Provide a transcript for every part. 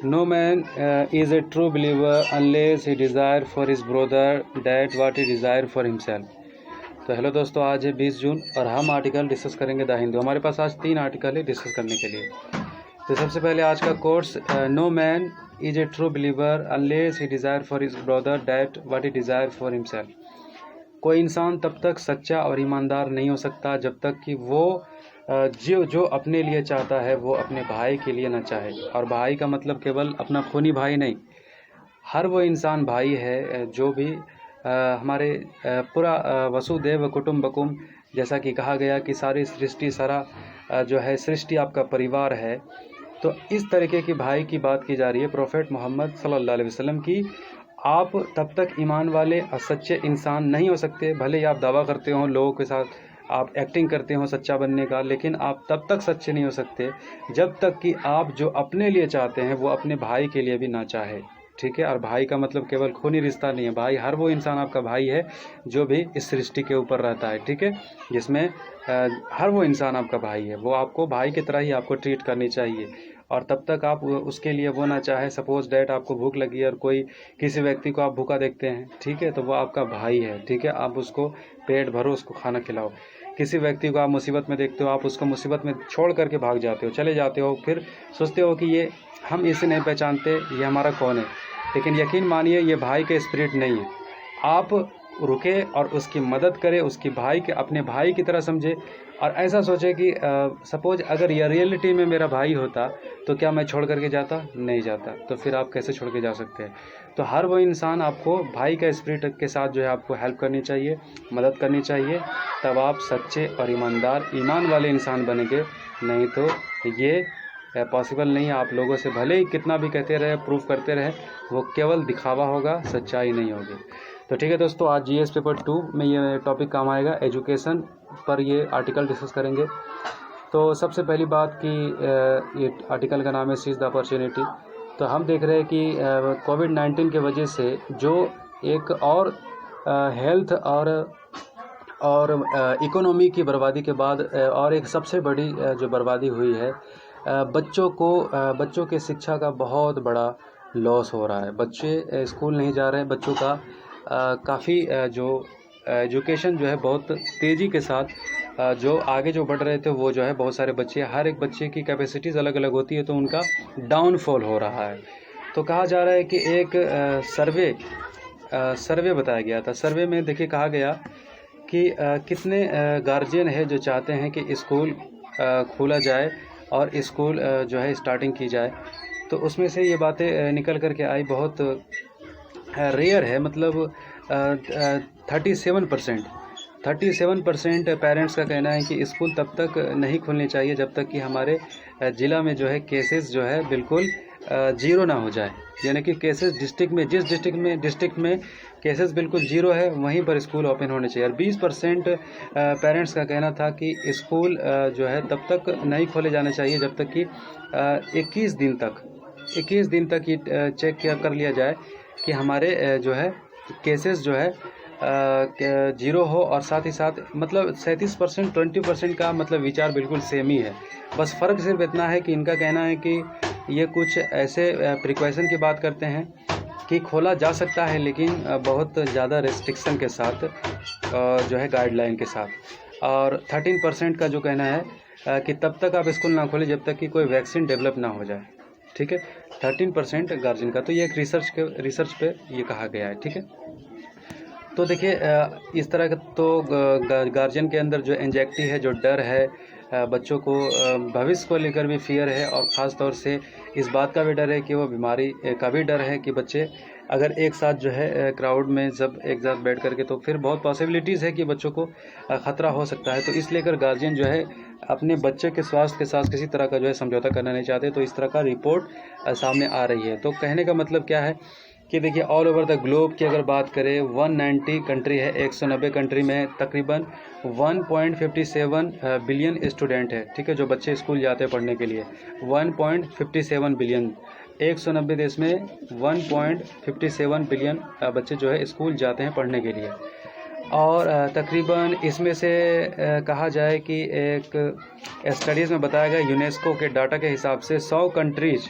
No man is a true believer unless he desire for his brother that what he desire for himself. तो hello दोस्तों, आज है 20 जून और हम article discuss करेंगे द हिंदू। हमारे पास आज 3 आर्टिकल है डिस्कस करने के लिए। तो सबसे पहले आज का course, no man is a true believer unless he desire for his brother that what he desire for himself. कोई इंसान तब तक सच्चा और ईमानदार नहीं हो सकता जब तक कि वो जो अपने लिए चाहता है वो अपने भाई के लिए ना चाहे। और भाई का मतलब केवल अपना खूनी भाई नहीं, हर वो इंसान भाई है जो भी हमारे पूरा वसुदेव कुटुंबकम, जैसा कि कहा गया कि सारी सृष्टि सारा जो है सृष्टि आपका परिवार है। तो इस तरीके की भाई की बात की जा रही है प्रोफेट मोहम्मद सल्लल्लाहु अलैहि वसल्लम की। आप तब तक ईमान वाले और सच्चे इंसान नहीं हो सकते, भले ही आप दावा करते हो, लोगों के साथ आप एक्टिंग करते हो सच्चा बनने का, लेकिन आप तब तक सच्चे नहीं हो सकते जब तक कि आप जो अपने लिए चाहते हैं वो अपने भाई के लिए भी ना चाहे। ठीक है। और भाई का मतलब केवल खूनी रिश्ता नहीं है, भाई हर वो इंसान आपका भाई है जो भी इस सृष्टि के ऊपर रहता है। ठीक है। जिसमें हर वो इंसान आपका भाई है, वो आपको भाई की तरह ही आपको ट्रीट करनी चाहिए। और तब तक आप उसके लिए वो ना चाहे, सपोज डैट आपको भूख लगी और कोई किसी व्यक्ति को आप भूखा देखते हैं, ठीक है, तो वो आपका भाई है। ठीक है। आप उसको पेट भरो, उसको खाना खिलाओ। किसी व्यक्ति को आप मुसीबत में देखते हो, आप उसको मुसीबत में छोड़ करके भाग जाते हो, चले जाते हो, फिर सोचते हो कि ये हम इसे नहीं पहचानते, ये हमारा कौन है। लेकिन यकीन मानिए ये भाई के स्पिरिट नहीं है। आप रुके और उसकी मदद करें, उसकी भाई के अपने भाई की तरह समझे और ऐसा सोचे कि सपोज अगर ये रियलिटी में मेरा भाई होता तो क्या मैं छोड़ करके जाता? नहीं जाता। तो फिर आप कैसे छोड़ के जा सकते हैं? तो हर वो इंसान आपको भाई का स्पिरिट के साथ जो है आपको हेल्प करनी चाहिए, मदद करनी चाहिए, तब आप सच्चे और ईमानदार ईमान वाले इंसान बनेंगे। नहीं तो ये पॉसिबल नहीं है। आप लोगों से भले ही कितना भी कहते रहे, प्रूफ करते रहे, वो केवल दिखावा होगा, सच्चाई नहीं होगी। तो ठीक है दोस्तों, आज जीएस पेपर 2 में ये टॉपिक काम आएगा, एजुकेशन पर ये आर्टिकल डिस्कस करेंगे। तो सबसे पहली बात कि ये आर्टिकल का नाम है सीज द अपॉर्चुनिटी। तो हम देख रहे हैं कि कोविड-19 की वजह से जो एक और हेल्थ और इकोनॉमी की बर्बादी के बाद और एक सबसे बड़ी जो बर्बादी हुई है, बच्चों के शिक्षा का बहुत बड़ा लॉस हो रहा है। बच्चे स्कूल नहीं जा रहे हैं, बच्चों का काफ़ी जो एजुकेशन जो है बहुत तेज़ी के साथ जो आगे जो बढ़ रहे थे वो जो है बहुत सारे बच्चे, हर एक बच्चे की कैपेसिटीज़ अलग अलग होती है, तो उनका डाउनफॉल हो रहा है। तो कहा जा रहा है कि एक सर्वे बताया गया था। सर्वे में देखिए कहा गया कि कितने गार्जियन है जो चाहते हैं कि स्कूल खोला जाए और स्कूल जो है स्टार्टिंग की जाए। तो उसमें से ये बातें निकल कर के आई, बहुत रेयर है, मतलब 37% पेरेंट्स का कहना है कि स्कूल तब तक नहीं खुलनी चाहिए जब तक कि हमारे ज़िला में जो है केसेस जो है बिल्कुल ज़ीरो ना हो जाए। यानी कि केसेस डिस्ट्रिक्ट में, जिस डिस्ट्रिक्ट में केसेस बिल्कुल ज़ीरो है वहीं पर स्कूल ओपन होने चाहिए। और 20% पेरेंट्स का कहना था कि स्कूल जो है तब तक नहीं खोले जाने चाहिए जब तक कि 21 दिन तक ये चेक कर लिया जाए कि हमारे जो है केसेस जो है ज़ीरो हो। और साथ ही साथ मतलब 37% 20% का मतलब विचार बिल्कुल सेम ही है। बस फ़र्क सिर्फ इतना है कि इनका कहना है कि ये कुछ ऐसे प्रिकॉशन की बात करते हैं कि खोला जा सकता है, लेकिन बहुत ज़्यादा रेस्ट्रिक्शन के साथ, जो है गाइडलाइन के साथ। और 13% का जो कहना है कि तब तक आप स्कूल ना खोलें जब तक कि कोई वैक्सीन डेवलप ना हो जाए। ठीक है। 13% गार्जियन का, तो ये एक रिसर्च पे ये कहा गया है। ठीक है। तो देखिए इस तरह का तो गार्जियन के अंदर जो एंजाइटी है, जो डर है, बच्चों को भविष्य को लेकर भी फियर है, और ख़ास तौर से इस बात का भी डर है कि वो बीमारी का भी डर है कि बच्चे अगर एक साथ जो है क्राउड में जब एक साथ बैठ करके, तो फिर बहुत पॉसिबिलिटीज़ है कि बच्चों को ख़तरा हो सकता है। तो इस लेकर गार्जियन जो है अपने बच्चे के स्वास्थ्य के साथ किसी तरह का जो है समझौता करना नहीं चाहते। तो इस तरह का रिपोर्ट सामने आ रही है। तो कहने का मतलब क्या है कि देखिए ऑल ओवर द ग्लोब की अगर बात करें, 190 कंट्री है, 190 कंट्री में तकरीबन 1.57 बिलियन स्टूडेंट है। ठीक है, जो बच्चे स्कूल जाते हैं पढ़ने के लिए, 1.57 बिलियन, 190 देश में 1.57 बिलियन बच्चे जो है स्कूल जाते हैं पढ़ने के लिए। और तकरीबन इसमें से कहा जाए कि एक स्टडीज़ में बताया गया यूनेस्को के डाटा के हिसाब से 100 कंट्रीज,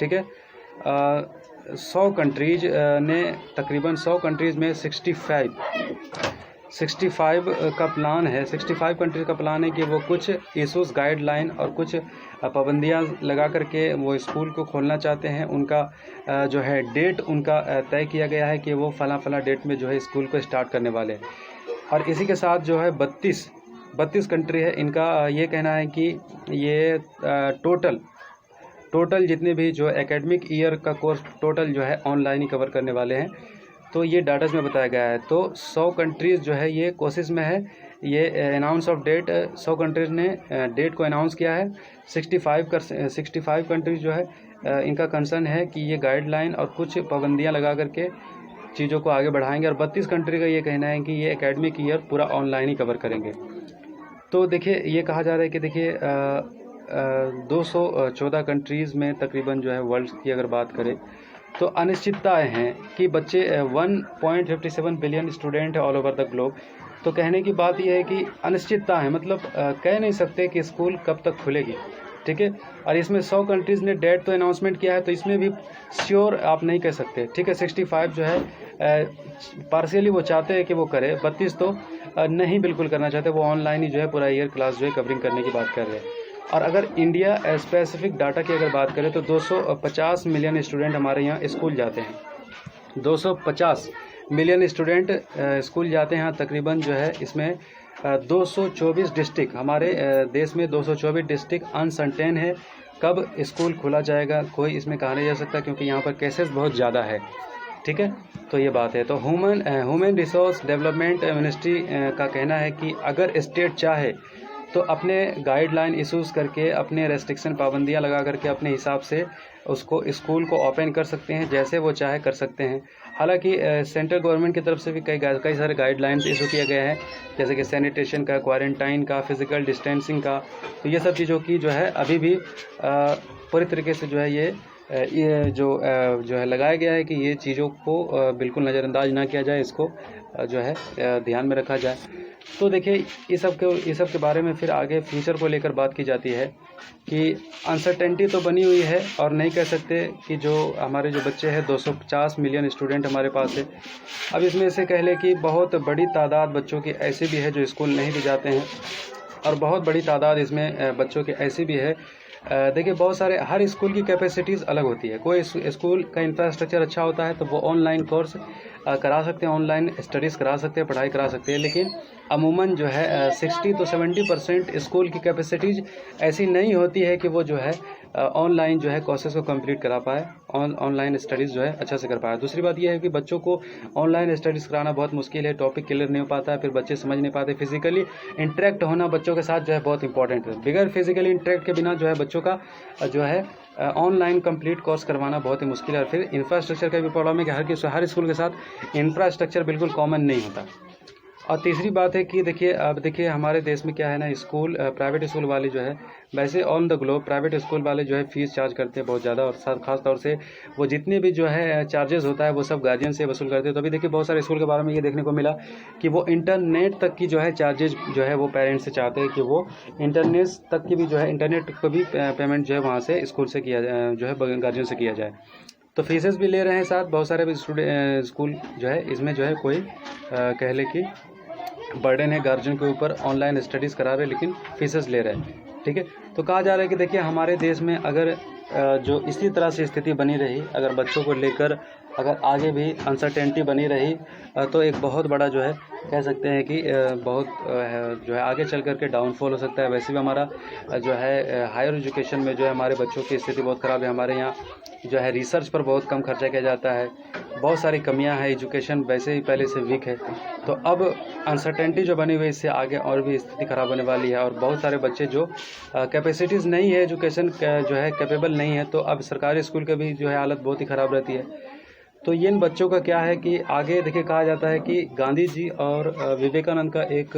ठीक है, 100 कंट्रीज ने तकरीबन 100 कंट्रीज़ में 65 का प्लान है, 65 कंट्रीज का प्लान है कि वो कुछ इशूज़ गाइडलाइन और कुछ पाबंदियाँ लगा करके वो स्कूल को खोलना चाहते हैं। उनका जो है डेट उनका तय किया गया है कि वो फला डेट में जो है स्कूल को स्टार्ट करने वाले हैं। और इसी के साथ जो है 32 कंट्री है, इनका ये कहना है कि ये टोटल जितने भी जो एकेडमिक ईयर का कोर्स टोटल जो है ऑनलाइन ही कवर करने वाले हैं। तो ये डाटाज में बताया गया है। तो 100 कंट्रीज़ जो है ये कोशिश में है, ये अनाउंस ऑफ डेट 100 कंट्रीज़ ने डेट को अनाउंस किया है। 65 कंट्रीज़ जो है इनका कंसर्न है कि ये गाइडलाइन और कुछ पाबंदियां लगा करके चीज़ों को आगे बढ़ाएंगे। और 32 कंट्री का ये कहना है कि ये एकेडमिक ईयर पूरा ऑनलाइन ही कवर करेंगे। तो देखिए ये कहा जा रहा है कि देखिए 214 कंट्रीज़ में तकरीबन जो है वर्ल्ड की अगर बात करें तो अनिश्चितताएं हैं कि बच्चे 1.57 बिलियन स्टूडेंट है ऑल ओवर द ग्लोब। तो कहने की बात यह है कि अनिश्चितता है, मतलब कह नहीं सकते कि स्कूल कब तक खुलेगी, ठीक है। और इसमें 100 कंट्रीज़ ने डेट तो अनाउंसमेंट किया है, तो इसमें भी श्योर आप नहीं कह सकते, ठीक है। 65 जो है पार्शियली वो चाहते हैं कि वो करे, 32 तो नहीं बिल्कुल करना चाहते, वो ऑनलाइन ही जो है पूरा ईयर क्लास जो है कवरिंग करने की बात कर रहे हैं। और अगर इंडिया स्पेसिफिक डाटा की अगर बात करें तो 250 मिलियन स्टूडेंट हमारे यहाँ स्कूल जाते हैं। 250 मिलियन स्टूडेंट स्कूल जाते हैं। तकरीबन जो है इसमें 224 डिस्ट्रिक्ट, हमारे देश में 224 डिस्ट्रिक्ट अनसर्टेन है कब स्कूल खोला जाएगा, कोई इसमें कहा नहीं जा सकता क्योंकि यहाँ पर केसेस बहुत ज़्यादा है, ठीक है। तो ये बात है। तो ह्यूमन रिसोर्स डेवलपमेंट मिनिस्ट्री का कहना है कि अगर स्टेट चाहे तो अपने गाइडलाइन इशूज़ करके, अपने रेस्ट्रिक्शन पाबंदियां लगा करके अपने हिसाब से उसको स्कूल को ओपन कर सकते हैं, जैसे वो चाहे कर सकते हैं। हालांकि सेंट्रल गवर्नमेंट की तरफ से भी कई सारे गाइडलाइंस इशू किए गए हैं, जैसे कि सैनिटेशन का, क्वारंटाइन का, फिज़िकल डिस्टेंसिंग का। तो ये सब चीज़ों की जो है अभी भी पूरी तरीके से जो है ये जो है लगाया गया है कि ये चीज़ों को बिल्कुल नज़रअंदाज ना किया जाए, इसको जो है ध्यान में रखा जाए। तो देखिए इस सब के बारे में फिर आगे फ्यूचर को लेकर बात की जाती है कि अनसर्टेनिटी तो बनी हुई है और नहीं कह सकते कि जो हमारे जो बच्चे हैं 250 मिलियन स्टूडेंट हमारे पास है। अब इसमें से कह लें कि बहुत बड़ी तादाद बच्चों की ऐसी भी है जो स्कूल नहीं भी जाते हैं और बहुत बड़ी तादाद इसमें बच्चों की ऐसी भी है। देखिए बहुत सारे, हर स्कूल की कैपेसिटीज़ अलग होती है। कोई स्कूल का इंफ्रास्ट्रक्चर अच्छा होता है तो वो ऑनलाइन कोर्स करा सकते हैं, ऑनलाइन स्टडीज़ करा सकते हैं, पढ़ाई करा सकते हैं। लेकिन अमूमन जो है 60 to 70% स्कूल की कैपेसिटीज़ ऐसी नहीं होती है कि वो जो है ऑनलाइन जो है कोर्सेज को कंप्लीट करा पाए, ऑनलाइन स्टडीज़ जो है अच्छा से कर पाए। दूसरी बात यह है कि बच्चों को ऑनलाइन स्टडीज़ कराना बहुत मुश्किल है, टॉपिक क्लियर नहीं हो पाता है, फिर बच्चे समझ नहीं पाते। फिजिकली इंटरेक्ट होना बच्चों के साथ जो है बहुत इंपॉर्टेंट है। बगैर फिजिकली इंटरेक्ट के बिना जो है बच्चों का जो है ऑनलाइन कंप्लीट कोर्स करवाना बहुत ही मुश्किल है। और फिर इंफ्रास्ट्रक्चर का भी प्रॉब्लम है कि हर स्कूल के साथ इंफ्रास्ट्रक्चर बिल्कुल कॉमन नहीं होता। और तीसरी बात है कि देखिए अब देखिए हमारे देश में क्या है ना, स्कूल प्राइवेट स्कूल वाले जो है, वैसे on the globe private school वाले जो है फ़ीस चार्ज करते हैं बहुत ज़्यादा, और ख़ास तौर से वो जितने भी जो है चार्जेस होता है वो सब गार्जियन से वसूल करते हैं। तो अभी देखिए बहुत सारे स्कूल के बारे में ये देखने को मिला कि वो इंटरनेट तक की जो है चार्जेज जो है वो पेरेंट्स से चाहते हैं कि वो इंटरनेट तक की भी जो है इंटरनेट को भी पेमेंट जो है वहाँ से स्कूल से किया जाए, जो है गार्जियन से किया जाए। तो फीसेस भी ले रहे हैं साथ, बहुत सारे भी स्कूल जो है इसमें जो है कोई कह ले कि बर्डन है गार्जियन के ऊपर, ऑनलाइन स्टडीज़ करा रहे हैं लेकिन फीसेस ले रहे हैं, ठीक है। तो कहा जा रहा है कि देखिए हमारे देश में अगर जो इसी तरह से स्थिति बनी रही, अगर बच्चों को लेकर अगर आगे भी अनसर्टेनिटी बनी रही तो एक बहुत बड़ा जो है कह सकते हैं कि बहुत जो है आगे चल करके डाउनफॉल हो सकता है। वैसे भी हमारा जो है हायर एजुकेशन में जो है हमारे बच्चों की स्थिति बहुत ख़राब है। हमारे यहाँ जो है रिसर्च पर बहुत कम खर्चा किया जाता है, बहुत सारी कमियां हैं, एजुकेशन वैसे ही पहले से वीक है। तो अब अनसर्टेनिटी जो बनी हुई है इससे आगे और भी स्थिति ख़राब होने वाली है। और बहुत सारे बच्चे जो कैपेसिटीज़ नहीं है, एजुकेशन जो है कैपेबल नहीं है, तो अब सरकारी स्कूल की भी जो है हालत बहुत ही ख़राब रहती है। तो ये इन बच्चों का क्या है कि आगे देखिए कहा जाता है कि गांधी जी और विवेकानंद का एक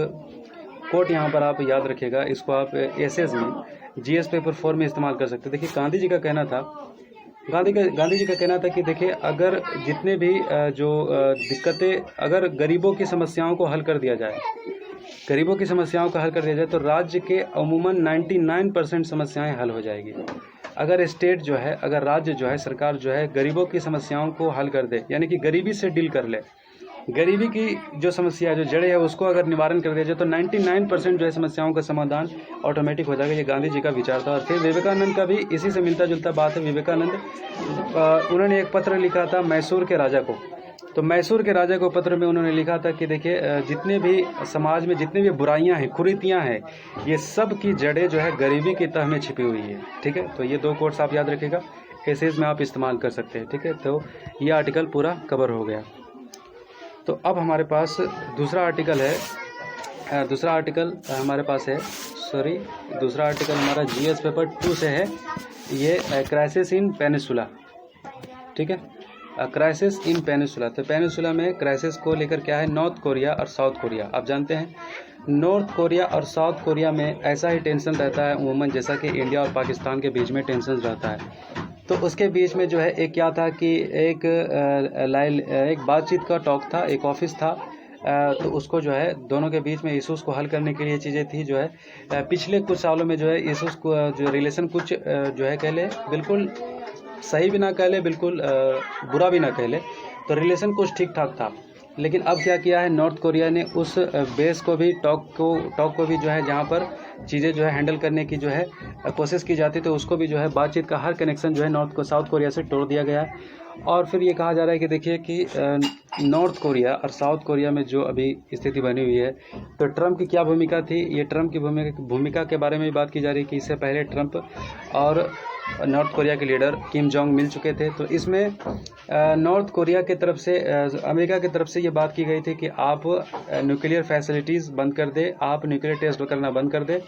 कोट यहाँ पर आप याद रखिएगा, इसको आप एसेज में जीएस पेपर 4 में इस्तेमाल कर सकते हैं। देखिए गांधी जी का कहना था कि देखिए अगर जितने भी जो दिक्कतें, अगर गरीबों की समस्याओं को हल कर दिया जाए, तो राज्य के अमूमन 99% समस्याएं हल हो जाएगी। अगर स्टेट जो है, अगर राज्य जो है, सरकार जो है गरीबों की समस्याओं को हल कर दे, यानी कि गरीबी से डील कर ले, गरीबी की जो समस्या जो जड़ें है उसको अगर निवारण कर दिया जाए तो 99% जो है समस्याओं का समाधान ऑटोमेटिक हो जाएगा। ये गांधी जी का विचार था। और फिर विवेकानंद का भी इसी से मिलता जुलता बात है। विवेकानंद उन्होंने एक पत्र लिखा था मैसूर के राजा को। तो मैसूर के राजा को पत्र में उन्होंने लिखा था कि देखिए, जितने भी समाज में जितनी भी बुराइयां हैं, कुरीतियां हैं, ये सब की जड़ें जो है गरीबी की तह में छिपी हुई है। ठीक है, तो ये 2 कोट्स आप याद रखिएगा, एसेज में आप इस्तेमाल कर सकते हैं। ठीक है, तो ये आर्टिकल पूरा कवर हो गया। तो अब हमारे पास दूसरा आर्टिकल है, दूसरा आर्टिकल हमारे पास है, दूसरा आर्टिकल हमारा जीएस पेपर 2 से है। ये क्राइसिस इन पेनिसुला। ठीक है, क्राइसिस इन पेनिसुला। तो पेनिसुला में क्राइसिस को लेकर क्या है, नॉर्थ कोरिया और साउथ कोरिया। आप जानते हैं नॉर्थ कोरिया और साउथ कोरिया में ऐसा ही टेंशन रहता है अमूमन जैसा कि इंडिया और पाकिस्तान के बीच में टेंशन रहता है। तो उसके बीच में जो है एक क्या था कि एक बातचीत का टॉक था, एक ऑफिस था। तो उसको जो है दोनों के बीच में इशूज़ को हल करने के लिए चीज़ें थी। जो है पिछले कुछ सालों में जो है इशूज़ को जो रिलेशन कुछ जो है कह ले, बिल्कुल सही भी ना कह ले, बिल्कुल बुरा भी ना कह ले, तो रिलेशन कुछ ठीक ठाक था। लेकिन अब क्या किया है, नॉर्थ कोरिया ने उस बेस को भी टॉक को भी जो है जहाँ पर चीज़ें जो है हैंडल करने की जो है कोशिश की जाती, तो उसको भी जो है बातचीत का हर कनेक्शन जो है साउथ कोरिया से तोड़ दिया गया है। और फिर ये कहा जा रहा है कि देखिए कि नॉर्थ कोरिया और साउथ कोरिया में जो अभी स्थिति बनी हुई है, तो ट्रम्प की क्या भूमिका थी, ये ट्रम्प की भूमिका के बारे में बात की जा रही है कि इससे पहले ट्रम्प और नॉर्थ कोरिया के लीडर किम जोंग मिल चुके थे। तो इसमें नॉर्थ कोरिया की तरफ से, अमेरिका की तरफ से ये बात की गई थी कि आप न्यूक्लियर फैसिलिटीज़ बंद कर दे, आप न्यूक्लियर टेस्ट करना बंद कर दे।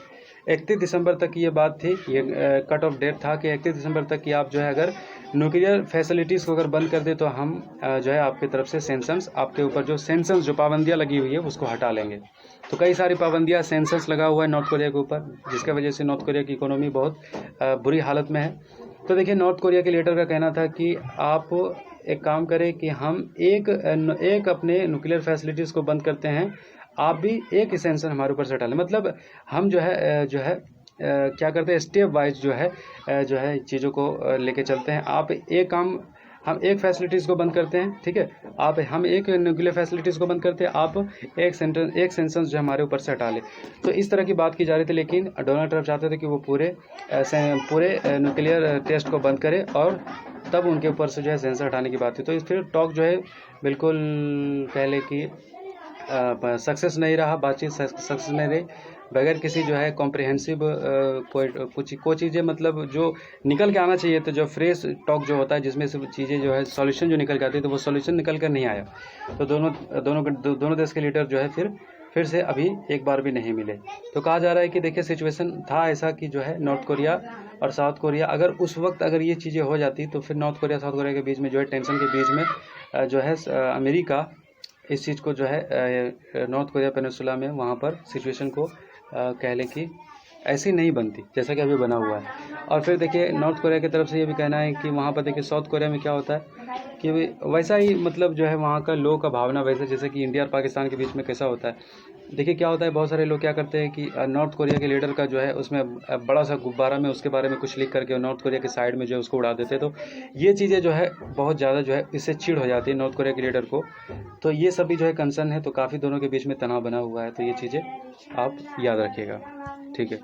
31 दिसंबर तक की ये बात थी, ये कट ऑफ डेट था कि 31 दिसंबर तक की आप जो है अगर न्यूक्लियर फैसिलिटीज़ को अगर बंद कर दे तो हम जो है आपकी तरफ से सेंक्शंस, आपके ऊपर जो सेंक्शंस, जो पाबंदियाँ लगी हुई है उसको हटा लेंगे। तो कई सारी पाबंदियाँ, सेंक्शंस लगा हुआ है नॉर्थ कोरिया के ऊपर, जिसके वजह से नॉर्थ कोरिया की इकोनॉमी बहुत बुरी हालत में है। तो देखिए, नॉर्थ कोरिया के लीडर का कहना था कि आप एक काम करें कि हम एक अपने न्यूक्लियर फैसिलिटीज़ को बंद करते हैं, आप भी एक सेंक्शन हमारे ऊपर से हटा लें। मतलब हम जो है क्या करते हैं, स्टेप वाइज जो है चीज़ों को लेके चलते हैं। आप एक काम, हम एक फैसिलिटीज़ को बंद करते हैं, ठीक है, हम एक न्यूक्लियर फैसिलिटीज़ को बंद करते हैं, आप एक सेंक्शन जो हमारे ऊपर से हटा ले। तो इस तरह की बात की जा रही थी। लेकिन डोनाल्ड ट्रम्प चाहते थे कि वो पूरे न्यूक्लियर टेस्ट को बंद करे और तब उनके ऊपर से जो है सेंसर हटाने की बात थी। तो फिर टॉक जो है बिल्कुल कह ले कि सक्सेस नहीं रहा, बातचीत सक्सेस नहीं रही, बगैर किसी जो है कॉम्प्रिहेंसिव कोई चीज़ें, मतलब जो निकल के आना चाहिए, तो जो फ्रेश टॉक जो होता है जिसमें से चीज़ें जो है सॉल्यूशन जो निकल के आती है, तो वो सॉल्यूशन निकल कर नहीं आया। तो दोनों देश के लीडर जो है फिर से अभी एक बार भी नहीं मिले। तो कहा जा रहा है कि देखिए, सिचुएशन था ऐसा कि जो है नॉर्थ कोरिया और साउथ कोरिया, अगर उस वक्त अगर ये चीज़ें हो जाती तो फिर नॉर्थ कोरिया साउथ कोरिया के बीच में जो है टेंशन के बीच में जो है अमेरिका इस चीज़ को जो है नॉर्थ कोरिया पेनिनसुला में वहाँ पर सिचुएशन को कह लें कि ऐसी नहीं बनती जैसा कि अभी बना हुआ है। और फिर देखिए, नॉर्थ कोरिया की तरफ से ये भी कहना है कि वहाँ पर देखिए साउथ कोरिया में क्या होता है कि वैसा ही, मतलब जो है वहाँ का लोगों का भावना वैसे जैसे कि इंडिया और पाकिस्तान के बीच में कैसा होता है। देखिए क्या होता है, बहुत सारे लोग क्या करते हैं कि नॉर्थ कोरिया के लीडर का जो है उसमें बड़ा सा गुब्बारा में उसके बारे में कुछ लिख करके नॉर्थ कोरिया के साइड में जो है उसको उड़ा देते हैं। तो ये चीज़ें जो है बहुत ज़्यादा जो है इससे चिढ़ हो जाती है नॉर्थ कोरिया के लीडर को। तो ये सभी जो है कंसर्न है, तो काफ़ी दोनों के बीच में तनाव बना हुआ है। तो ये चीज़ें आप याद रखिएगा, ठीक है।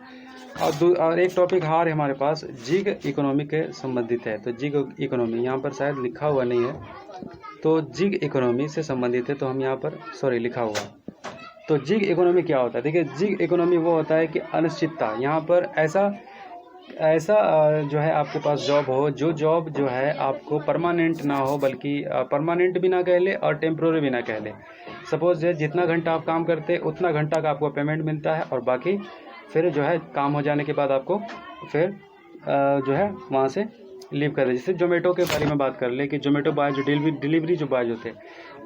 और एक टॉपिक हार है हमारे पास, जिग इकोनॉमी के संबंधित है। तो जिग इकोनॉमी यहाँ पर शायद लिखा हुआ नहीं है, तो जिग इकोनॉमी से संबंधित है, तो हम यहाँ पर लिखा हुआ। तो जिग इकोनॉमी क्या होता है? देखिए, जिग इकोनॉमी वो होता है कि अनिश्चितता, यहाँ पर ऐसा जो है आपके पास जॉब हो, जो जॉब जो है आपको परमानेंट ना हो, बल्कि परमानेंट भी ना कह ले और टेम्प्रोरी भी ना कह ले। सपोज है जितना घंटा आप काम करते उतना घंटा का आपको पेमेंट मिलता है, और बाकी फिर जो है काम हो जाने के बाद आपको फिर जो है वहाँ से लीव कर दे। जैसे जोमेटो के बारे में बात कर ले कि जोमेटो बॉय जो डिलीवरी जो बॉय होते हैं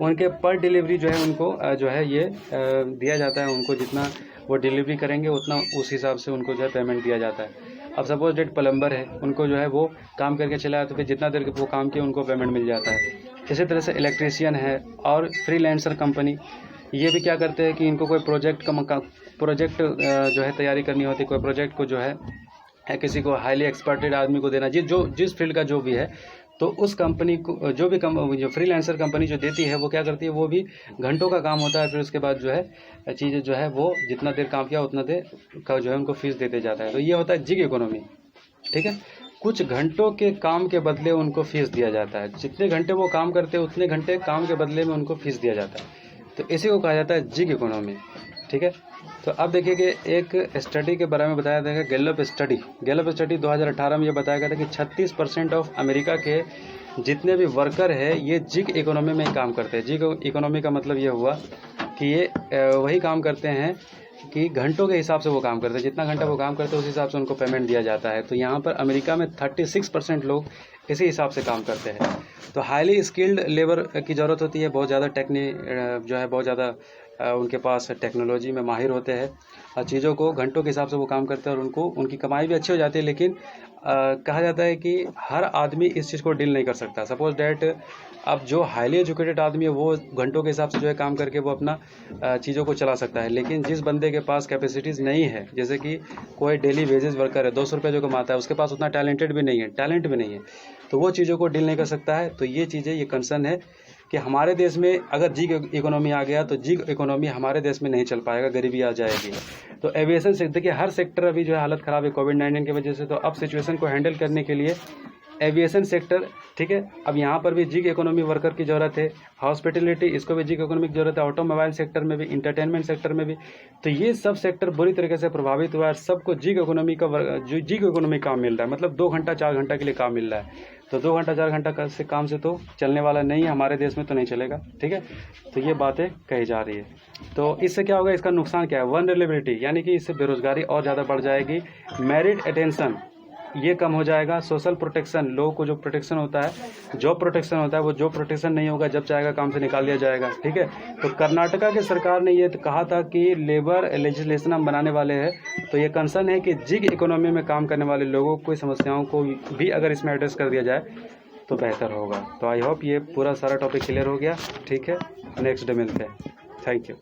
उनके पर डिलीवरी जो है उनको जो है ये दिया जाता है, उनको जितना वो डिलीवरी करेंगे उतना उस हिसाब से उनको जो है पेमेंट दिया जाता है। अब सपोज डेट प्लम्बर है, उनको जो है वो काम करके चलाया तो फिर जितना देर वो काम किया उनको पेमेंट मिल जाता है। इसी तरह से इलेक्ट्रीशियन है और फ्रीलांसर कंपनी, ये भी क्या करते हैं कि इनको कोई प्रोजेक्ट जो है तैयारी करनी होती है, कोई प्रोजेक्ट को जो है है किसी को हाईली एक्सपर्टेड आदमी को देना, जिस फील्ड का जो भी है, तो उस कंपनी को जो फ्रीलांसर कंपनी जो देती है वो क्या करती है, वो भी घंटों का काम होता है। फिर उसके बाद जो है चीज़ें जो है वो जितना देर काम किया उतना देर का जो है उनको फीस देते जाता है। तो ये होता है जिग इकोनॉमी, ठीक है। कुछ घंटों के काम के बदले उनको फीस दिया जाता है, जितने घंटे वो काम करते हैं उतने घंटे काम के बदले में उनको फीस दिया जाता है। तो इसी को कहा जाता है जिग इकोनॉमी, ठीक है। तो अब देखिए कि एक स्टडी के बारे में बताया गया, गैलप स्टडी 2018 में ये बताया गया था कि 36% ऑफ अमेरिका के जितने भी वर्कर है ये जिग इकोनॉमी में काम करते हैं। जिग इकोनॉमी का मतलब ये हुआ कि ये वही काम करते हैं कि घंटों के हिसाब से वो काम करते हैं, जितना घंटा वो काम करते हैं उस हिसाब से उनको पेमेंट दिया जाता है। तो यहाँ पर अमेरिका में 36% लोग इसी हिसाब से काम करते हैं। तो हाईली स्किल्ड लेबर की ज़रूरत होती है, बहुत ज़्यादा जो है बहुत ज़्यादा उनके पास टेक्नोलॉजी में माहिर होते हैं और चीज़ों को घंटों के हिसाब से वो काम करते हैं और उनकी कमाई भी अच्छी हो जाती है। लेकिन कहा जाता है कि हर आदमी इस चीज़ को डील नहीं कर सकता। सपोज डैट अब जो हाईली एजुकेटेड आदमी है वो घंटों के हिसाब से जो है काम करके वो अपना चीज़ों को चला सकता है। लेकिन जिस बंदे के पास कैपेसिटीज़ नहीं है, जैसे कि कोई डेली वेजेस वर्कर है, 200 रुपये जो कमाता है, उसके पास उतना टैलेंट भी नहीं है, तो वो चीज़ों को डील नहीं कर सकता है। तो ये चीज़ें, ये कंसर्न है कि हमारे देश में अगर जिग इकोनॉमी आ गया तो जिग इकोनॉमी हमारे देश में नहीं चल पाएगा, गरीबी आ जाएगी। तो एविएशन से देखिए हर सेक्टर अभी जो है हालत ख़राब है कोविड-19 की वजह से। तो अब सिचुएशन को हैंडल करने के लिए एविएशन सेक्टर, ठीक है, अब यहाँ पर भी जिग इकोनॉमी वर्कर की ज़रूरत है। हॉस्पिटलिटी, इसको भी जिग इकोनॉमी की ज़रूरत है। ऑटोमोबाइल सेक्टर में भी, इंटरटेनमेंट सेक्टर में भी। तो ये सब सेक्टर बुरी तरीके से प्रभावित हुआ है। सबको जिग इकोनॉमी काम मिल रहा है, मतलब 2 घंटा 4 घंटा के लिए काम मिल रहा है। तो 2 घंटा 4 घंटा से काम से तो चलने वाला नहीं है, हमारे देश में तो नहीं चलेगा, ठीक है। तो ये बातें कही जा रही है। तो इससे क्या होगा, इसका नुकसान क्या है, वल्नरेबिलिटी, यानी कि इससे बेरोजगारी और ज़्यादा बढ़ जाएगी। मेरिट अटेंशन ये कम हो जाएगा। सोशल प्रोटेक्शन, लोगों को जो प्रोटेक्शन होता है, जॉब प्रोटेक्शन होता है, वो जॉब प्रोटेक्शन नहीं होगा, जब चाहेगा काम से निकाल दिया जाएगा, ठीक है। तो कर्नाटका की सरकार ने ये कहा था कि लेबर लेजिस्लेशन हम बनाने वाले हैं। तो ये कंसर्न है कि जिग इकोनॉमी में काम करने वाले लोगों की समस्याओं को भी अगर इसमें एड्रेस कर दिया जाए तो बेहतर होगा। तो आई होप ये पूरा सारा टॉपिक क्लियर हो गया, ठीक है। नेक्स्ट डे मिलते हैं, थैंक यू।